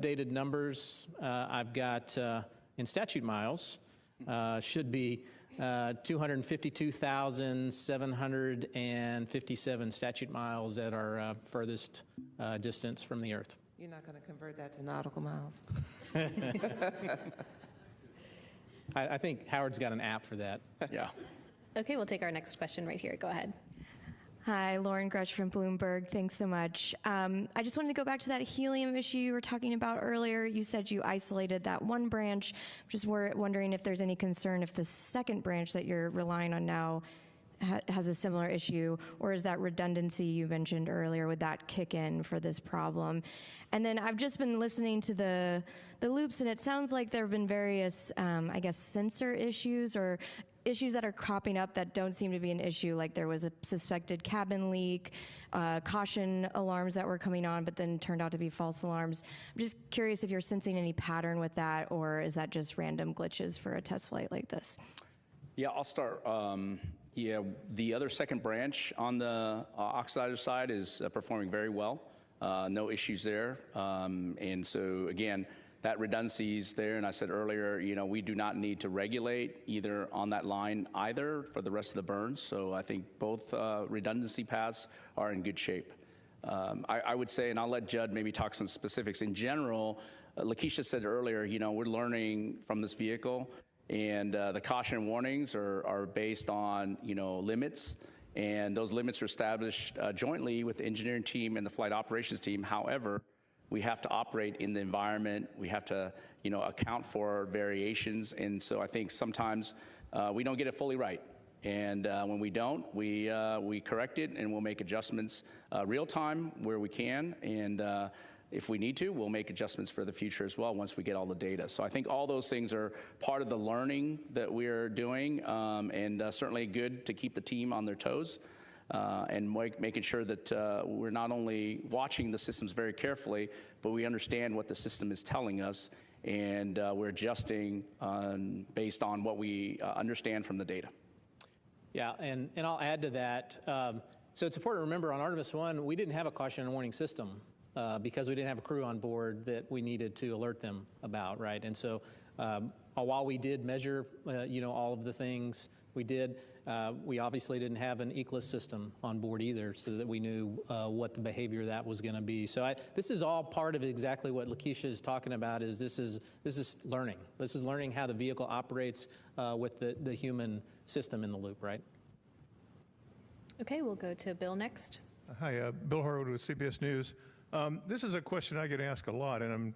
updated numbers I've got in statute miles should be 252,757 statute miles at our furthest distance from the Earth. You're not going to convert that to nautical miles? I think Howard's got an app for that. Yeah. Okay, we'll take our next question right here. Go ahead. Hi, Lauren Grush from Bloomberg. Thanks so much. I just wanted to go back to that helium issue you were talking about earlier. You said you isolated that one branch. Just wondering if there's any concern if the second branch that you're relying on now has a similar issue, or is that redundancy you mentioned earlier, would that kick in for this problem? And then I've just been listening to the loops, and it sounds like there have been various, I guess, sensor issues or issues that are cropping up that don't seem to be an issue, like there was a suspected cabin leak, caution alarms that were coming on, but then turned out to be false alarms. I'm just curious if you're sensing any pattern with that, or is that just random glitches for a test flight like this? Yeah, I'll start. Yeah, the other second branch on the oxidizer side is performing very well. No issues there. And so, again, that redundancy is there. And I said earlier, we do not need to regulate either on that line either for the rest of the burns. So I think both redundancy paths are in good shape. I would say, and I'll let Judd maybe talk some specifics. In general, Lakeisha said earlier, we're learning from this vehicle. And the caution warnings are based on, limits. And those limits are established jointly with the engineering team and the flight operations team. However, we have to operate in the environment. We have to, account for variations. And so I think sometimes we don't get it fully right. And when we don't, we correct it and we'll make adjustments real time where we can. And if we need to, we'll make adjustments for the future as well once we get all the data. So I think all those things are part of the learning that we're doing, and certainly good to keep the team on their toes and making sure that we're not only watching the systems very carefully, but we understand what the system is telling us, and we're adjusting based on what we understand from the data. Yeah, and I'll add to that. So it's important to remember on Artemis I, we didn't have a caution and warning system. Because we didn't have a crew on board that we needed to alert them about, right? And so while we did measure, all of the things we did, we obviously didn't have an ECLIS system on board either, so that we knew what the behavior of that was going to be. So this is all part of exactly what Lakeisha is talking about. Is this is learning. This is learning how the vehicle operates with the human system in the loop, right? Okay, we'll go to Bill next. Hi, Bill Harwood with CBS News. This is a question I get asked a lot, and I'm